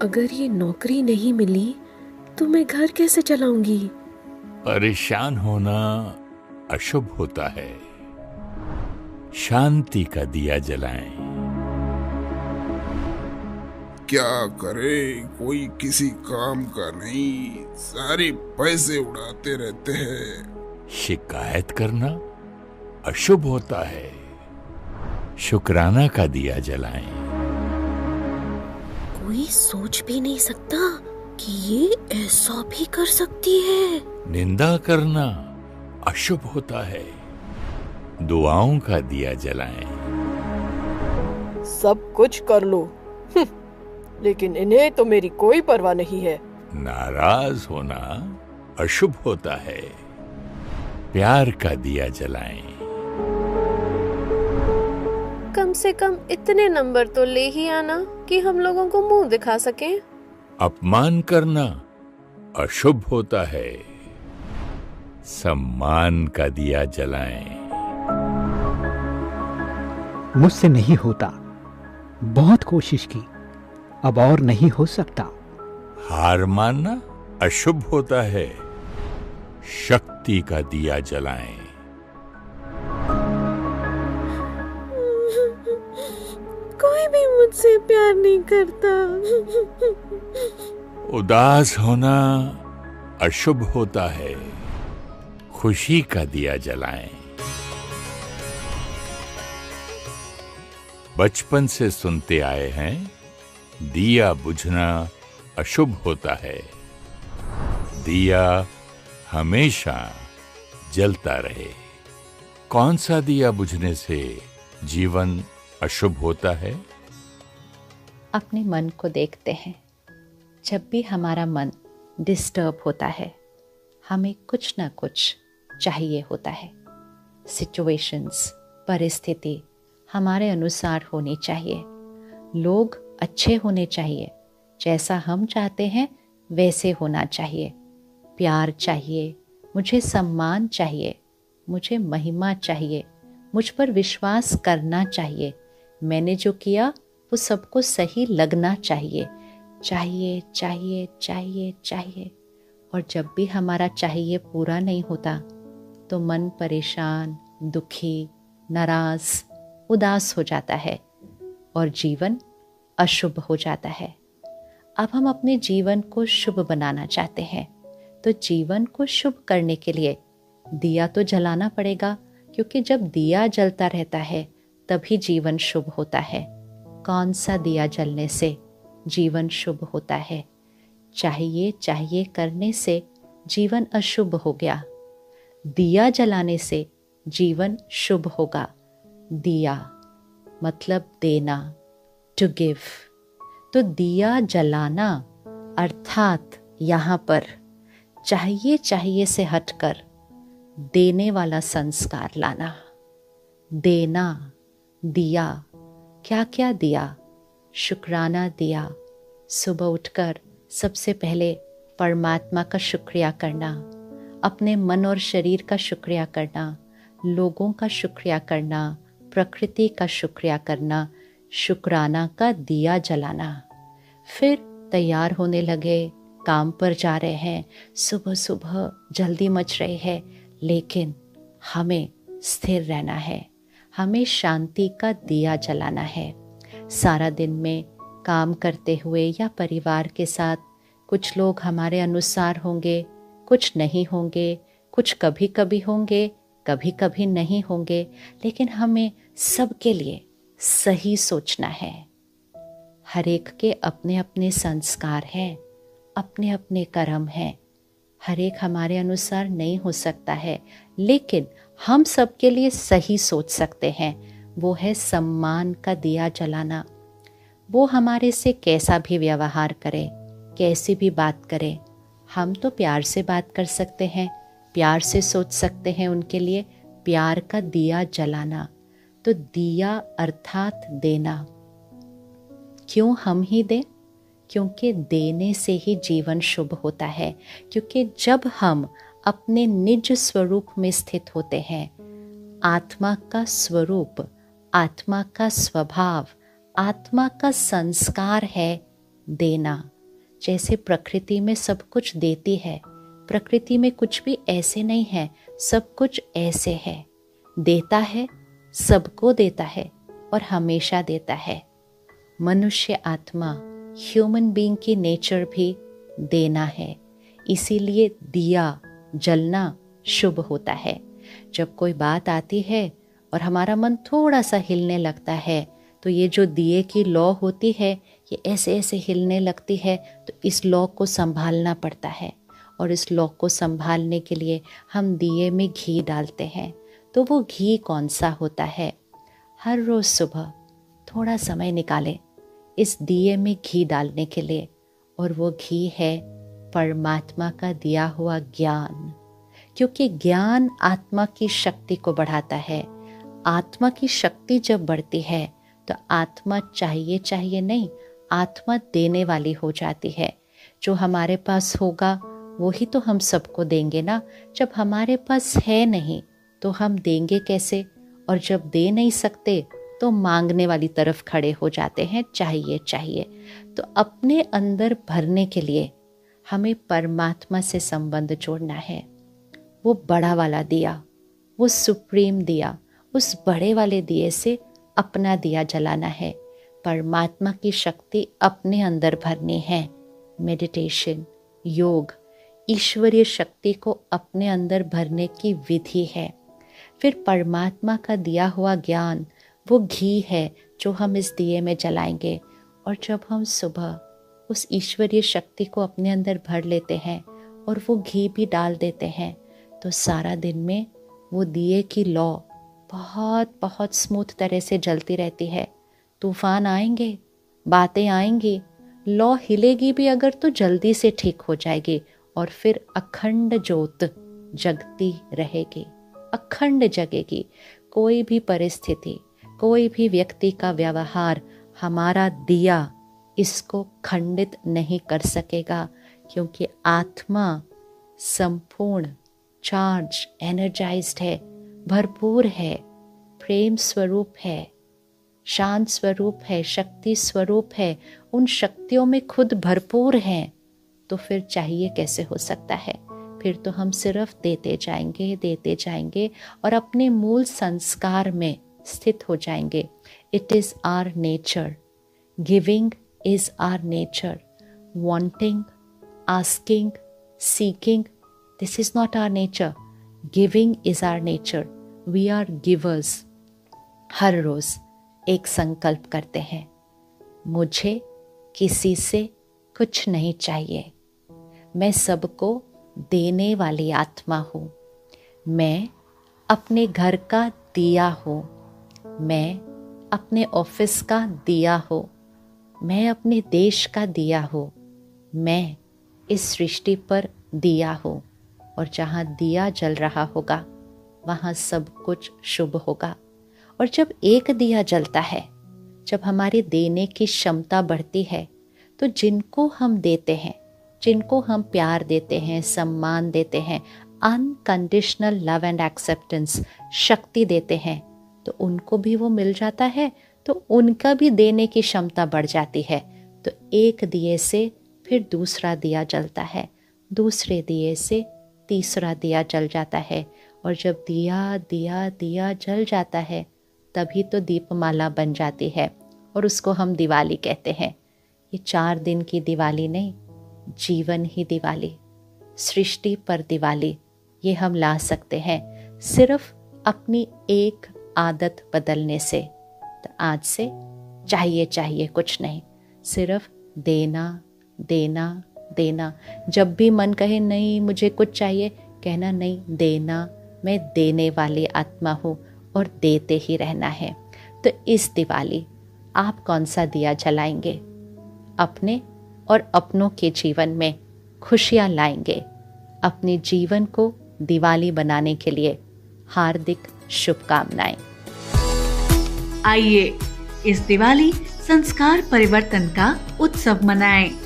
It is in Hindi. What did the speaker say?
अगर ये नौकरी नहीं मिली तो मैं घर कैसे चलाऊंगी? परेशान होना अशुभ होता है। शांति का दिया जलाएं। क्या करे, कोई किसी काम का नहीं, सारे पैसे उड़ाते रहते हैं। शिकायत करना अशुभ होता है। शुक्राना का दिया जलाएं। कोई सोच भी नहीं सकता कि ये ऐसा भी कर सकती है। निंदा करना अशुभ होता है। दुआओं का दिया जलाएं। सब कुछ कर लो, लेकिन इन्हें तो मेरी कोई परवाह नहीं है। नाराज होना अशुभ होता है। प्यार का दिया जलाएं। कम से कम इतने नंबर तो ले ही आना कि हम लोगों को मुंह दिखा सकें। अपमान करना अशुभ होता है। सम्मान का दिया जलाएं। मुझसे नहीं होता, बहुत कोशिश की, अब और नहीं हो सकता। हार मानना अशुभ होता है। शक्ति का दिया जलाएं। कोई भी मुझसे प्यार नहीं करता। उदास होना अशुभ होता है। खुशी का दिया जलाएं। बचपन से सुनते आए हैं, दिया बुझना अशुभ होता है। दिया हमेशा जलता रहे। कौन सा दिया बुझने से जीवन अशुभ होता है? अपने मन को देखते हैं। जब भी हमारा मन डिस्टर्ब होता है, हमें कुछ ना कुछ चाहिए होता है। सिचुएशंस, परिस्थिति हमारे अनुसार होनी चाहिए। लोग अच्छे होने चाहिए, जैसा हम चाहते हैं वैसे होना चाहिए। प्यार चाहिए, मुझे सम्मान चाहिए, मुझे महिमा चाहिए, मुझ पर विश्वास करना चाहिए। मैंने जो किया वो सबको सही लगना चाहिए। चाहिए चाहिए चाहिए चाहिए। और जब भी हमारा चाहिए पूरा नहीं होता तो मन परेशान, दुखी, नाराज, उदास हो जाता है और जीवन अशुभ हो जाता है। अब हम अपने जीवन को शुभ बनाना चाहते हैं, तो जीवन को शुभ करने के लिए दिया तो जलाना पड़ेगा, क्योंकि जब दिया जलता रहता है तभी जीवन शुभ होता है। कौन सा दिया जलने से जीवन शुभ होता है? चाहिए चाहिए करने से जीवन अशुभ हो गया। दिया जलाने से जीवन शुभ होगा। दिया मतलब देना, टू गिव। तो दिया जलाना अर्थात यहाँ पर चाहिए चाहिए से हटकर देने वाला संस्कार लाना। देना, दिया, क्या क्या दिया? शुक्राना दिया। सुबह उठकर सबसे पहले परमात्मा का शुक्रिया करना, अपने मन और शरीर का शुक्रिया करना, लोगों का शुक्रिया करना, प्रकृति का शुक्रिया करना, शुक्राना का दिया जलाना। फिर तैयार होने लगे, काम पर जा रहे हैं, सुबह सुबह जल्दी मच रही है, लेकिन हमें स्थिर रहना है, हमें शांति का दिया जलाना है। सारा दिन में काम करते हुए या परिवार के साथ कुछ लोग हमारे अनुसार होंगे, कुछ नहीं होंगे, कुछ कभी कभी होंगे, कभी कभी नहीं होंगे, लेकिन हमें सबके लिए सही सोचना है। हर एक के अपने अपने संस्कार हैं, अपने अपने कर्म हैं। हर एक हमारे अनुसार नहीं हो सकता है, लेकिन हम सबके लिए सही सोच सकते हैं। वो है सम्मान का दिया जलाना। वो हमारे से कैसा भी व्यवहार करे, कैसी भी बात करे, हम तो प्यार से बात कर सकते हैं, प्यार से सोच सकते हैं उनके लिए। प्यार का दिया जलाना। तो दिया अर्थात देना। क्यों हम ही दें? क्योंकि देने से ही जीवन शुभ होता है। क्योंकि जब हम अपने निज स्वरूप में स्थित होते हैं, आत्मा का स्वरूप, आत्मा का स्वभाव, आत्मा का संस्कार है देना। जैसे प्रकृति में सब कुछ देती है, प्रकृति में कुछ भी ऐसे नहीं है, सब कुछ ऐसे है, देता है, सबको देता है और हमेशा देता है। मनुष्य आत्मा, ह्यूमन बीइंग की नेचर भी देना है, इसीलिए दिया जलना शुभ होता है। जब कोई बात आती है और हमारा मन थोड़ा सा हिलने लगता है, तो ये जो दिए की लौ होती है, ये ऐसे ऐसे हिलने लगती है, तो इस लौ को संभालना पड़ता है। और इस लौ को संभालने के लिए हम दिए में घी डालते हैं। तो वो घी कौन सा होता है? हर रोज़ सुबह थोड़ा समय निकालें इस दिए में घी डालने के लिए, और वो घी है परमात्मा का दिया हुआ ज्ञान। क्योंकि ज्ञान आत्मा की शक्ति को बढ़ाता है। आत्मा की शक्ति जब बढ़ती है तो आत्मा चाहिए नहीं, आत्मा देने वाली हो जाती है। जो हमारे पास होगा वही तो हम सबको देंगे ना। जब हमारे पास है नहीं तो हम देंगे कैसे? और जब दे नहीं सकते तो मांगने वाली तरफ खड़े हो जाते हैं, चाहिए। तो अपने अंदर भरने के लिए हमें परमात्मा से संबंध जोड़ना है। वो बड़ा वाला दिया, वो सुप्रीम दिया, उस बड़े वाले दिए से अपना दिया जलाना है। परमात्मा की शक्ति अपने अंदर भरनी है। मेडिटेशन, योग, ईश्वरीय शक्ति को अपने अंदर भरने की विधि है। फिर परमात्मा का दिया हुआ ज्ञान, वो घी है जो हम इस दिए में जलाएंगे। और जब हम सुबह उस ईश्वरीय शक्ति को अपने अंदर भर लेते हैं और वो घी भी डाल देते हैं, तो सारा दिन में वो दिए की लौ बहुत बहुत स्मूथ तरह से जलती रहती है। तूफान आएंगे, बातें आएंगी, लौ हिलेगी भी अगर तो जल्दी से ठीक हो जाएगी, और फिर अखंड ज्योत जगती रहेगी, अखंड जगेगी। कोई भी परिस्थिति, कोई भी व्यक्ति का व्यवहार हमारा दिया इसको खंडित नहीं कर सकेगा, क्योंकि आत्मा संपूर्ण चार्ज, एनर्जाइज्ड है, भरपूर है, प्रेम स्वरूप है, शांत स्वरूप है, शक्ति स्वरूप है, उन शक्तियों में खुद भरपूर है। तो फिर चाहिए कैसे हो सकता है? फिर तो हम सिर्फ देते जाएंगे और अपने मूल संस्कार में स्थित हो जाएंगे। It is our nature, giving is our nature, wanting, asking, seeking, this is not our nature. Giving is our nature, we are givers. हर रोज एक संकल्प करते हैं, मुझे किसी से कुछ नहीं चाहिए, मैं सबको देने वाली आत्मा हूँ, मैं अपने घर का दिया हूँ, मैं अपने ऑफिस का दिया हूँ, मैं अपने देश का दिया हूँ, मैं इस सृष्टि पर दिया हूँ। और जहाँ दिया जल रहा होगा वहाँ सब कुछ शुभ होगा। और जब एक दिया जलता है, जब हमारी देने की क्षमता बढ़ती है, तो जिनको हम देते हैं, जिनको हम प्यार देते हैं, सम्मान देते हैं, अनकंडीशनल लव एंड एक्सेप्टेंस, शक्ति देते हैं, तो उनको भी वो मिल जाता है, तो उनका भी देने की क्षमता बढ़ जाती है। तो एक दिए से फिर दूसरा दिया जलता है, दूसरे दिए से तीसरा दिया जल जाता है, और जब दिया दिया दिया जल जाता है तभी तो दीपमाला बन जाती है, और उसको हम दिवाली कहते हैं। ये 4 दिन की दिवाली नहीं, जीवन ही दिवाली, सृष्टि पर दिवाली, ये हम ला सकते हैं सिर्फ अपनी एक आदत बदलने से। तो आज से चाहिए कुछ नहीं, सिर्फ देना देना देना। जब भी मन कहे नहीं मुझे कुछ चाहिए, कहना नहीं, देना, मैं देने वाली आत्मा हूँ और देते ही रहना है। तो इस दिवाली आप कौन सा दिया जलाएंगे? अपने और अपनों के जीवन में खुशियाँ लाएंगे। अपने जीवन को दिवाली बनाने के लिए हार्दिक शुभकामनाएं। आइए इस दिवाली संस्कार परिवर्तन का उत्सव मनाएं।